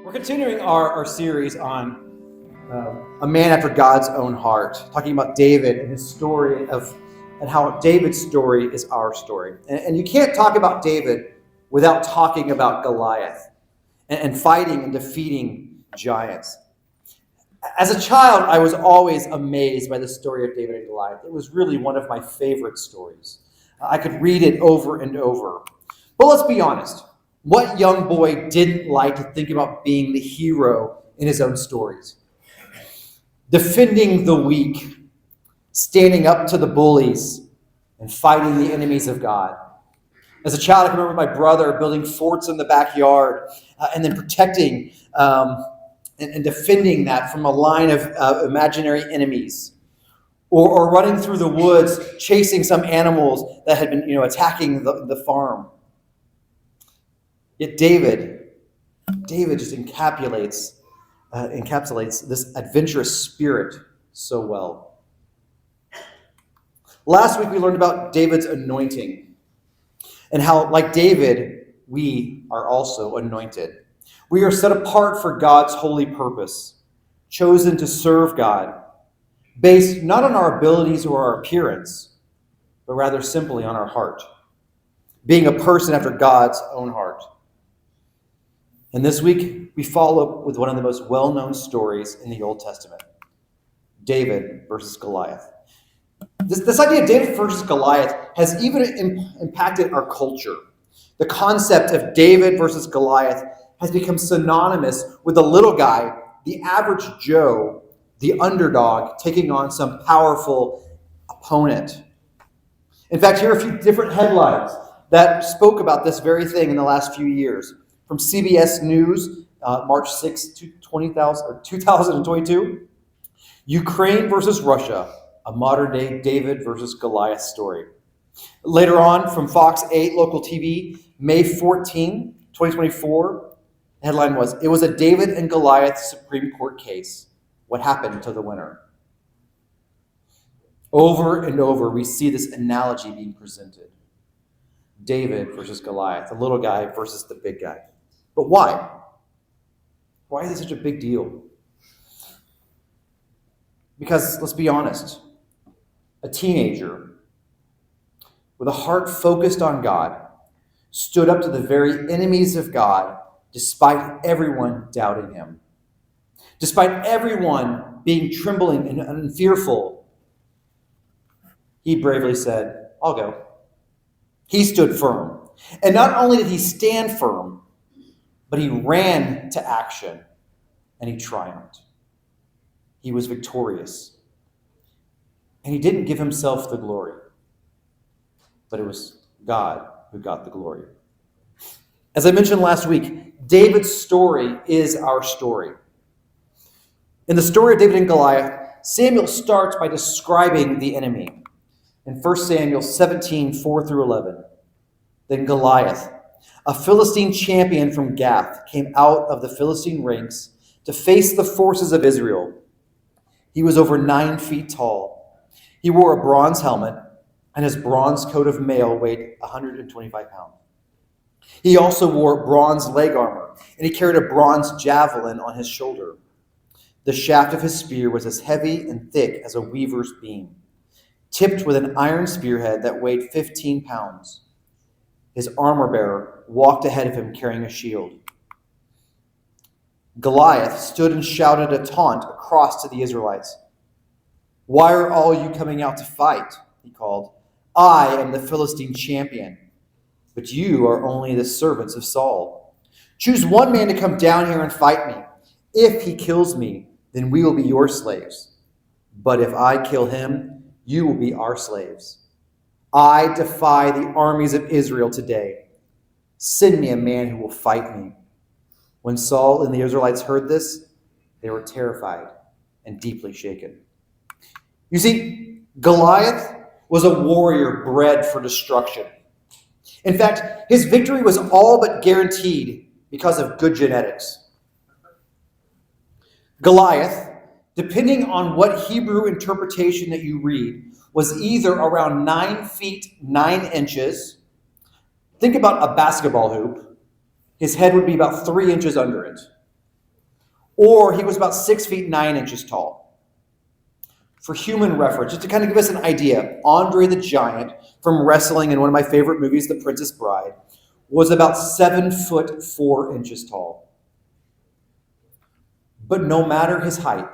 We're continuing our series on a man after God's own heart, talking about David and his story and how David's story is our story. And you can't talk about David without talking about Goliath and fighting and defeating giants. As a child, I was always amazed by the story of David and Goliath. It was really one of my favorite stories. I could read it over and over. But let's be honest. What young boy didn't like to think about being the hero in his own stories? Defending the weak, standing up to the bullies, and fighting the enemies of God. As a child, I can remember my brother building forts in the backyard and then protecting and defending that from a line of imaginary enemies. Or running through the woods, chasing some animals that had been attacking the farm. Yet David just encapsulates this adventurous spirit so well. Last week we learned about David's anointing and how, like David, we are also anointed. We are set apart for God's holy purpose, chosen to serve God, based not on our abilities or our appearance, but rather simply on our heart, being a person after God's own heart. And this week, we follow up with one of the most well-known stories in the Old Testament, David versus Goliath. This idea of David versus Goliath has even impacted our culture. The concept of David versus Goliath has become synonymous with the little guy, the average Joe, the underdog, taking on some powerful opponent. In fact, here are a few different headlines that spoke about this very thing in the last few years. From CBS News, March 6, 2022, Ukraine versus Russia, a modern-day David versus Goliath story. Later on, from Fox 8 local TV, May 14, 2024, the headline was, "It was a David and Goliath Supreme Court case. What happened to the winner?" Over and over, we see this analogy being presented. David versus Goliath, the little guy versus the big guy. But why? Why is it such a big deal? Because, let's be honest, a teenager with a heart focused on God stood up to the very enemies of God despite everyone doubting him. Despite everyone being trembling and fearful, he bravely said, "I'll go." He stood firm. And not only did he stand firm, but he ran to action and he triumphed. He was victorious. And he didn't give himself the glory, but it was God who got the glory. As I mentioned last week, David's story is our story. In the story of David and Goliath, Samuel starts by describing the enemy. In 1 Samuel 17, 4 through 11, then Goliath, a Philistine champion from Gath, came out of the Philistine ranks to face the forces of Israel. He was over 9 feet tall. He wore a bronze helmet, and his bronze coat of mail weighed 125 pounds. He also wore bronze leg armor, and he carried a bronze javelin on his shoulder. The shaft of his spear was as heavy and thick as a weaver's beam, tipped with an iron spearhead that weighed 15 pounds. His armor-bearer walked ahead of him carrying a shield. Goliath stood and shouted a taunt across to the Israelites. "Why are all you coming out to fight?" he called. "I am the Philistine champion, but you are only the servants of Saul. Choose one man to come down here and fight me. If he kills me, then we will be your slaves. But if I kill him, you will be our slaves. I defy the armies of Israel today. Send me a man who will fight me." When Saul and the Israelites heard this, they were terrified and deeply shaken. You see, Goliath was a warrior bred for destruction. In fact, his victory was all but guaranteed because of good genetics. Goliath, depending on what Hebrew interpretation that you read, was either around 9 feet 9 inches. Think about a basketball hoop. His head would be about 3 inches under it. or he was about 6 feet 9 inches tall. For human reference, just to kind of give us an idea, Andre the Giant from wrestling in one of my favorite movies, The Princess Bride, was about 7 foot 4 inches tall. But no matter his height,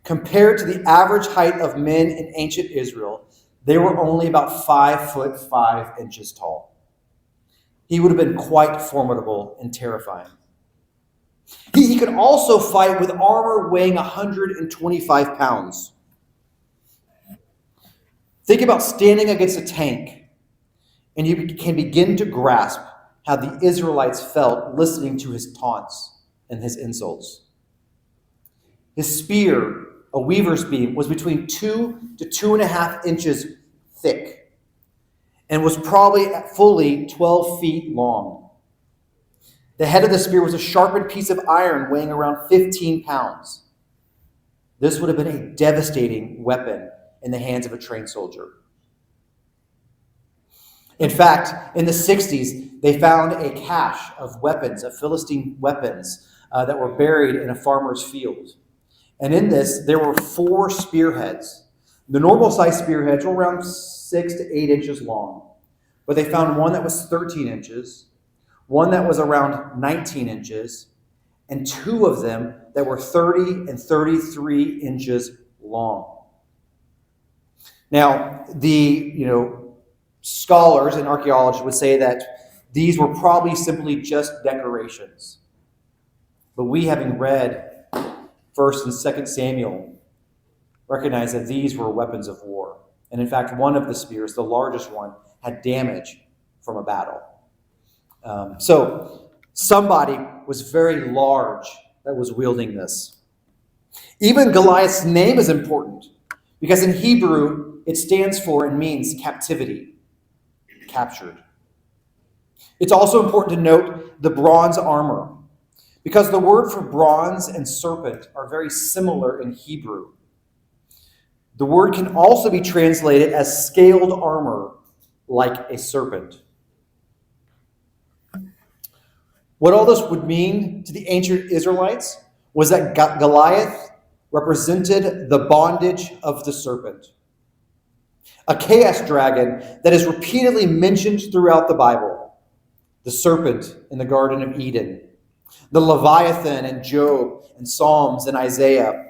compared to the average height of men in ancient Israel, they were only about 5 foot 5 inches tall. He would have been quite formidable and terrifying. He could also fight with armor weighing 125 pounds. Think about standing against a tank, and you can begin to grasp how the Israelites felt listening to his taunts and his insults. His spear, a weaver's beam, was between 2 to 2.5 inches thick and was probably fully 12 feet long. The head of the spear was a sharpened piece of iron weighing around 15 pounds. This would have been a devastating weapon in the hands of a trained soldier. In fact, in the 60s, they found a cache of weapons, of Philistine weapons, that were buried in a farmer's field. And in this, there were 4 spearheads. The normal-sized spearheads were around 6 to 8 inches long, but they found one that was 13 inches, one that was around 19 inches, and 2 of them that were 30 and 33 inches long. Now, the scholars and archaeologists would say that these were probably simply just decorations. But we, having read 1st and 2nd Samuel, recognize that these were weapons of war. And in fact, one of the spears, the largest one, had damage from a battle. So somebody was very large that was wielding this. Even Goliath's name is important because in Hebrew it stands for and means captivity, captured. It's also important to note the bronze armor because the word for bronze and serpent are very similar in Hebrew. The word can also be translated as scaled armor, like a serpent. What all this would mean to the ancient Israelites was that Goliath represented the bondage of the serpent, a chaos dragon that is repeatedly mentioned throughout the Bible. The serpent in the Garden of Eden, the Leviathan in Job and Psalms and Isaiah,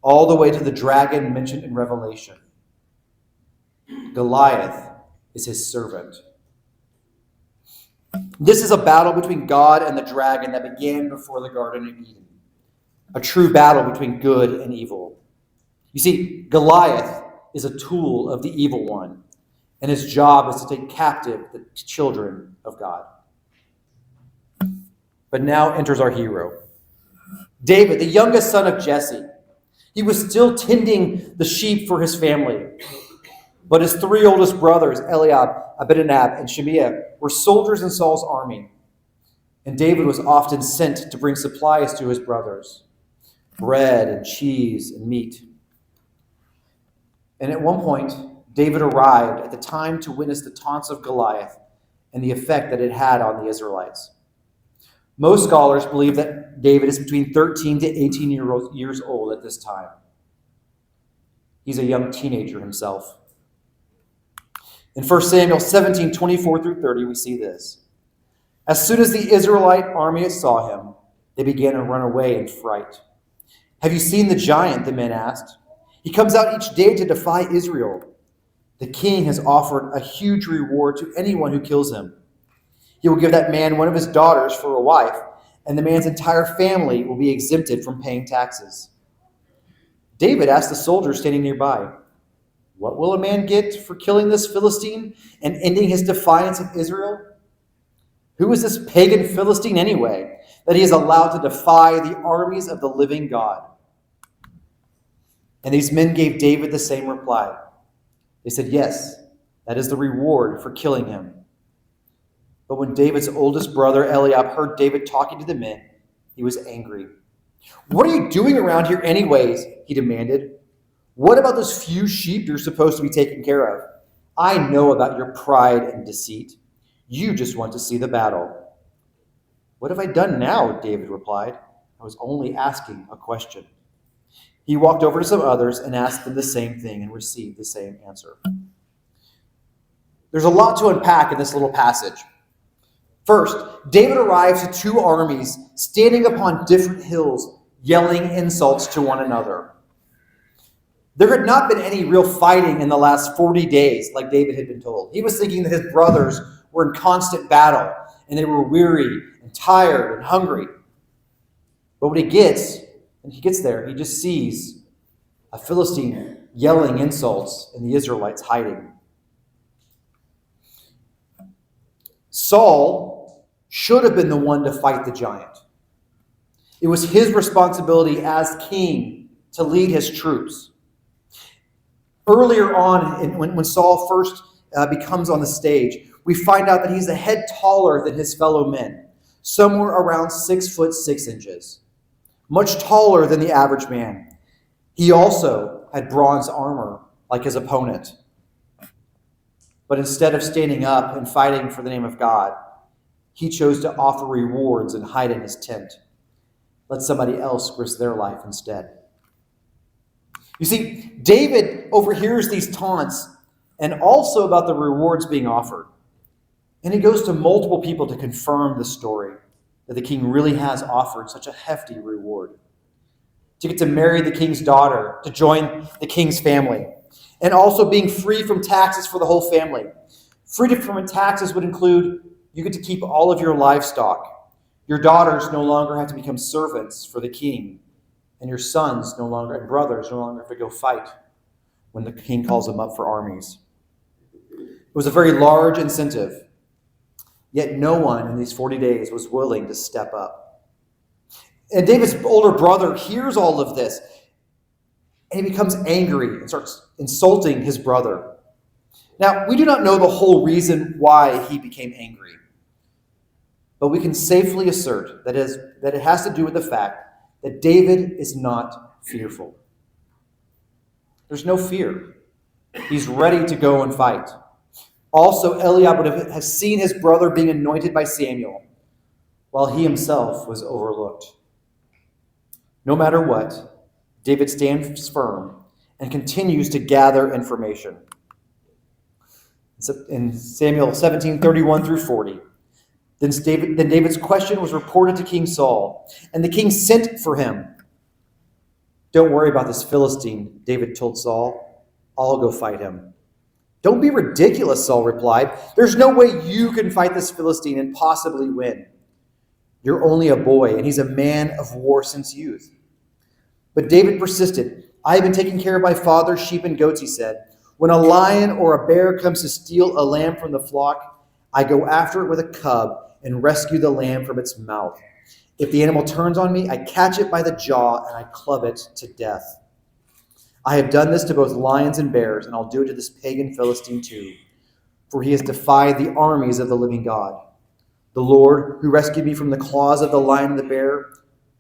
all the way to the dragon mentioned in Revelation. Goliath is his servant. This is a battle between God and the dragon that began before the Garden of Eden. A true battle between good and evil. You see, Goliath is a tool of the evil one, and his job is to take captive the children of God. But now enters our hero, David, the youngest son of Jesse. He was still tending the sheep for his family. But his 3 oldest brothers, Eliab, Abinadab, and Shimea, were soldiers in Saul's army. And David was often sent to bring supplies to his brothers, bread and cheese and meat. And at one point, David arrived at the time to witness the taunts of Goliath and the effect that it had on the Israelites. Most scholars believe that David is between 13 to 18 years old at this time. He's a young teenager himself. In 1 Samuel 17, 24 through 30, we see this. As soon as the Israelite army saw him, they began to run away in fright. Have you seen the giant? The men asked. He comes out each day to defy Israel. The king has offered a huge reward to anyone who kills him. He will give that man one of his daughters for a wife, and the man's entire family will be exempted from paying taxes. David asked the soldiers standing nearby, "What will a man get for killing this Philistine and ending his defiance of Israel? Who is this pagan Philistine anyway, that he is allowed to defy the armies of the living God?" And these men gave David the same reply. They said, "Yes, that is the reward for killing him." But when David's oldest brother Eliab heard David talking to the men, he was angry. "What are you doing around here anyways?" he demanded. "What about those few sheep you're supposed to be taking care of? I know about your pride and deceit. You just want to see the battle." "What have I done now?" David replied. I was only asking a question." He walked over to some others and asked them the same thing and received the same answer. There's a lot to unpack in this little passage. First, David arrives to two armies standing upon different hills, yelling insults to one another. There had not been any real fighting in the last 40 days, like David had been told. He was thinking that his brothers were in constant battle, and they were weary and tired and hungry. But when he gets there, he just sees a Philistine yelling insults and the Israelites hiding. Saul should have been the one to fight the giant. It was his responsibility as king to lead his troops. Earlier on, when Saul first becomes on the stage, we find out that he's a head taller than his fellow men, somewhere around 6'6", much taller than the average man. He also had bronze armor like his opponent. But instead of standing up and fighting for the name of God, he chose to offer rewards and hide in his tent. Let somebody else risk their life instead. You see, David overhears these taunts and also about the rewards being offered. And he goes to multiple people to confirm the story that the king really has offered such a hefty reward. To get to marry the king's daughter, to join the king's family, and also being free from taxes for the whole family. Freedom from taxes would include you get to keep all of your livestock. Your daughters no longer have to become servants for the king, and your sons and brothers no longer have to go fight when the king calls them up for armies. It was a very large incentive, yet no one in these 40 days was willing to step up. And David's older brother hears all of this, and he becomes angry and starts insulting his brother. Now, we do not know the whole reason why he became angry, but we can safely assert that it has to do with the fact that David is not fearful. There's no fear. He's ready to go and fight. Also, Eliab has seen his brother being anointed by Samuel, while he himself was overlooked. No matter what, David stands firm and continues to gather information. In Samuel 17:31 through 40, then David's question was reported to King Saul, and the king sent for him. "Don't worry about this Philistine," David told Saul. "I'll go fight him." "Don't be ridiculous," Saul replied. "There's no way you can fight this Philistine and possibly win. You're only a boy, and he's a man of war since youth." But David persisted. "I have been taking care of my father's sheep and goats," he said. "When a lion or a bear comes to steal a lamb from the flock, I go after it with a cub and rescue the lamb from its mouth. If the animal turns on me, I catch it by the jaw and I club it to death. I have done this to both lions and bears, and I'll do it to this pagan Philistine too, for he has defied the armies of the living God. The Lord, who rescued me from the claws of the lion and the bear,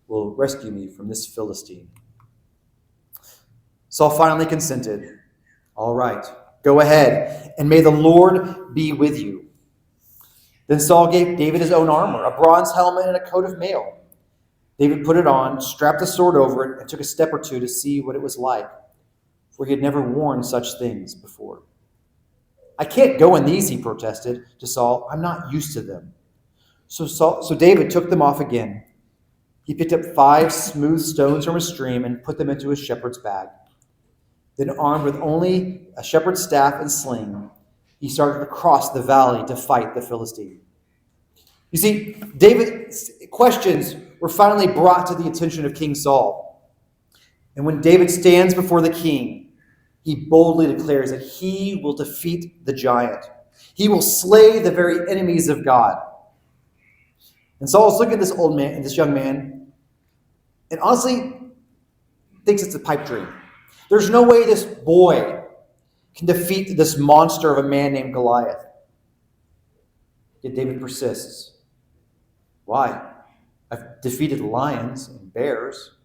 will rescue me from this Philistine." Saul finally consented. "All right, go ahead, and may the Lord be with you." Then Saul gave David his own armor, a bronze helmet and a coat of mail. David put it on, strapped the sword over it, and took a step or two to see what it was like, for he had never worn such things before. "I can't go in these," he protested to Saul. "I'm not used to them." So David took them off again. He picked up 5 smooth stones from a stream and put them into his shepherd's bag. Then, armed with only a shepherd's staff and sling, he started to cross the valley to fight the Philistine. You see, David's questions were finally brought to the attention of King Saul. And when David stands before the king, he boldly declares that he will defeat the giant. He will slay the very enemies of God. And Saul is looking at this young man, and honestly thinks it's a pipe dream. There's no way this boy can defeat this monster of a man named Goliath. Yet David persists. "Why? I've defeated lions and bears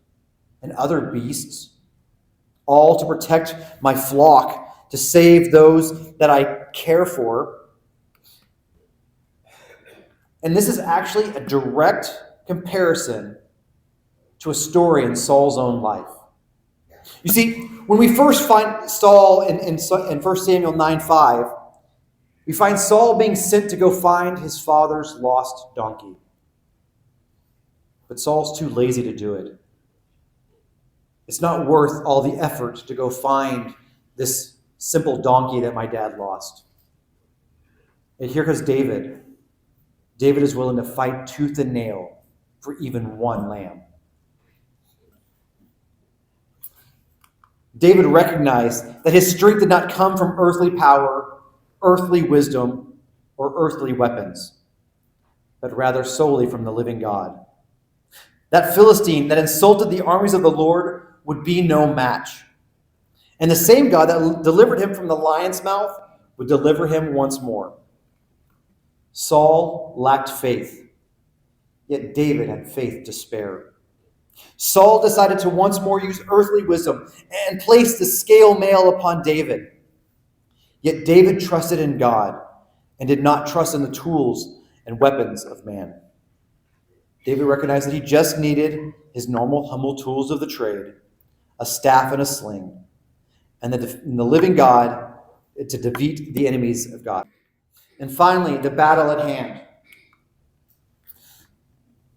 and other beasts, all to protect my flock, to save those that I care for." And this is actually a direct comparison to a story in Saul's own life. You see, when we first find Saul in 1 Samuel 9:5, we find Saul being sent to go find his father's lost donkey. But Saul's too lazy to do it. It's not worth all the effort to go find this simple donkey that my dad lost. And here comes David. David is willing to fight tooth and nail for even one lamb. David recognized that his strength did not come from earthly power, earthly wisdom, or earthly weapons, but rather solely from the living God. That Philistine that insulted the armies of the Lord would be no match. And the same God that delivered him from the lion's mouth would deliver him once more. Saul lacked faith, yet David had faith to spare. Saul decided to once more use earthly wisdom and place the scale mail upon David. Yet David trusted in God and did not trust in the tools and weapons of man. David recognized that he just needed his normal, humble tools of the trade, a staff and a sling, and the living God to defeat the enemies of God. And finally, the battle at hand.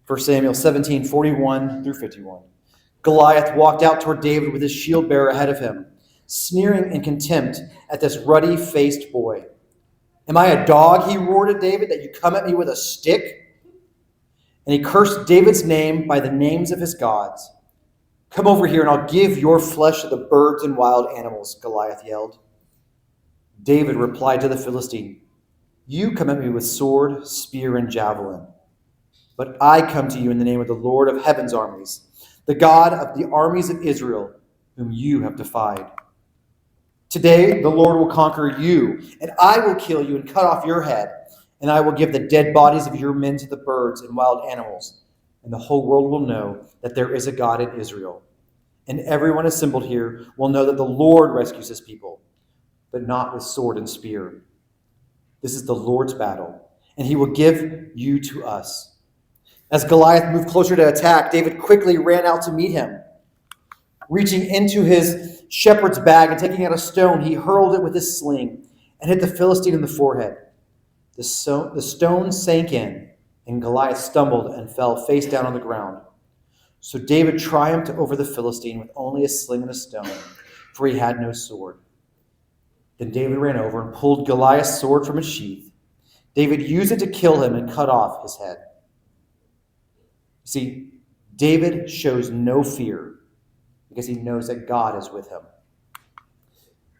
1 Samuel 17:41 through 51. Goliath walked out toward David with his shield bearer ahead of him, sneering in contempt at this ruddy-faced boy. "Am I a dog," he roared at David, "that you come at me with a stick?" And he cursed David's name by the names of his gods. "Come over here and I'll give your flesh to the birds and wild animals," Goliath yelled. David replied to the Philistine, "You come at me with sword, spear, and javelin. But I come to you in the name of the Lord of heaven's armies, the God of the armies of Israel, whom you have defied. Today the Lord will conquer you, and I will kill you and cut off your head, and I will give the dead bodies of your men to the birds and wild animals, and the whole world will know that there is a God in Israel. And everyone assembled here will know that the Lord rescues his people, but not with sword and spear. This is the Lord's battle, and he will give you to us." As Goliath moved closer to attack, David quickly ran out to meet him. Reaching into his shepherd's bag and taking out a stone, he hurled it with his sling and hit the Philistine in the forehead. The stone sank in, and Goliath stumbled and fell face down on the ground. So David triumphed over the Philistine with only a sling and a stone, for he had no sword. Then David ran over and pulled Goliath's sword from its sheath. David used it to kill him and cut off his head. See, David shows no fear because he knows that God is with him.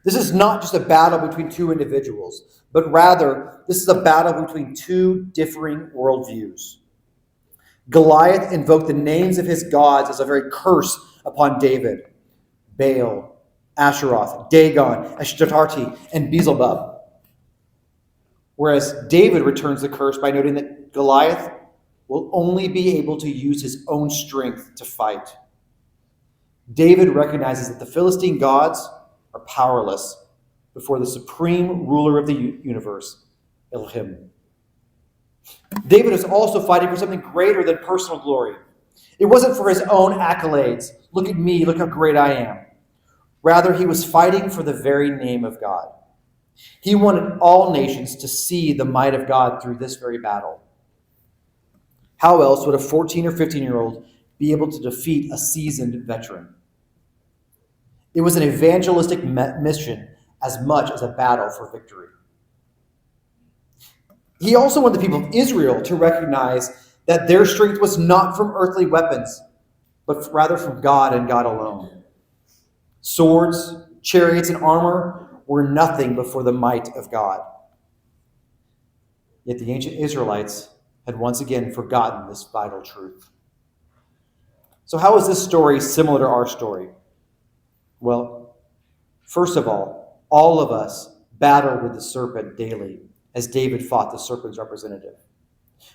This is not just a battle between two individuals, but rather this is a battle between two differing worldviews. Goliath invoked the names of his gods as a very curse upon David: Baal, Asheroth, Dagon, Ashtarti, and Beelzebub. Whereas David returns the curse by noting that Goliath will only be able to use his own strength to fight. David recognizes that the Philistine gods are powerless before the supreme ruler of the universe, Elohim. David is also fighting for something greater than personal glory. It wasn't for his own accolades. Look at me, look how great I am. Rather, he was fighting for the very name of God. He wanted all nations to see the might of God through this very battle. How else would a 14 or 15-year-old be able to defeat a seasoned veteran? It was an evangelistic mission as much as a battle for victory. He also wanted the people of Israel to recognize that their strength was not from earthly weapons, but rather from God and God alone. Swords, chariots, and armor were nothing before the might of God. Yet the ancient Israelites had once again forgotten this vital truth. So how is this story similar to our story? Well, first of all of us battle with the serpent daily, as David fought the serpent's representative.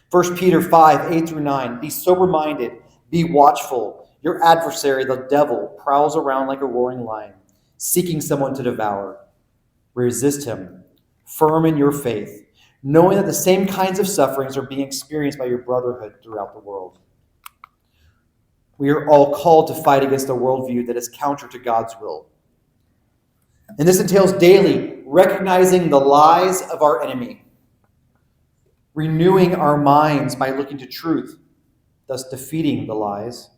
1 Peter 5:8-9, be sober-minded, be watchful. Your adversary, the devil, prowls around like a roaring lion, seeking someone to devour. Resist him, firm in your faith, knowing that the same kinds of sufferings are being experienced by your brotherhood throughout the world. We are all called to fight against a worldview that is counter to God's will. And this entails daily recognizing the lies of our enemy, renewing our minds by looking to truth, thus defeating the lies,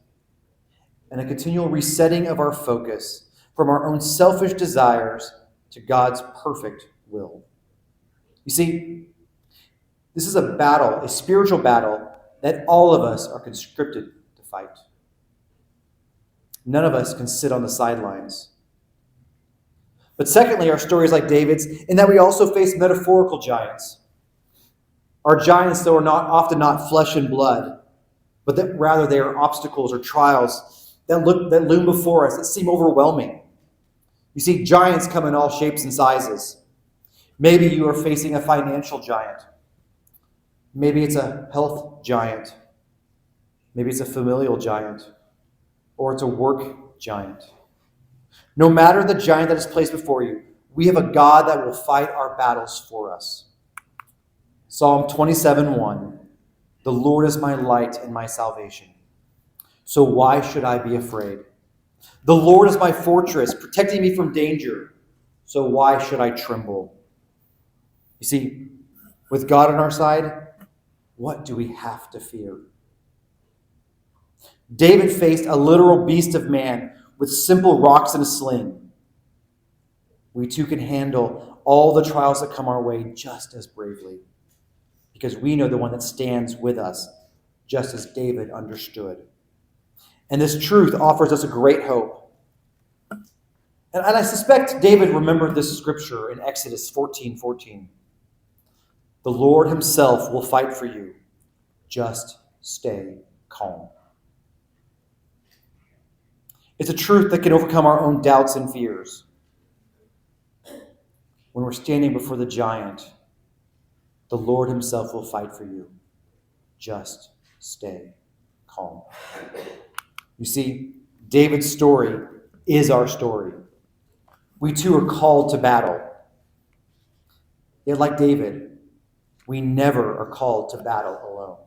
and a continual resetting of our focus from our own selfish desires to God's perfect will. You see, this is a battle, a spiritual battle, that all of us are conscripted to fight. None of us can sit on the sidelines. But secondly, our story is like David's in that we also face metaphorical giants. Our giants, though, are often not flesh and blood, but that rather they are obstacles or trials that loom before us that seem overwhelming. You see, giants come in all shapes and sizes. Maybe you are facing a financial giant. Maybe it's a health giant. Maybe it's a familial giant. Or it's a work giant. No matter the giant that is placed before you, we have a God that will fight our battles for us. Psalm 27:1, "The Lord is my light and my salvation. So why should I be afraid? The Lord is my fortress, protecting me from danger. So why should I tremble?" You see, with God on our side, what do we have to fear? David faced a literal beast of man with simple rocks and a sling. We too can handle all the trials that come our way just as bravely, because we know the one that stands with us, just as David understood. And this truth offers us a great hope. And I suspect David remembered this scripture in Exodus 14:14. "The Lord himself will fight for you. Just stay calm." It's a truth that can overcome our own doubts and fears. When we're standing before the giant, the Lord himself will fight for you. Just stay calm. You see, David's story is our story. We too are called to battle. Yet like David, we never are called to battle alone.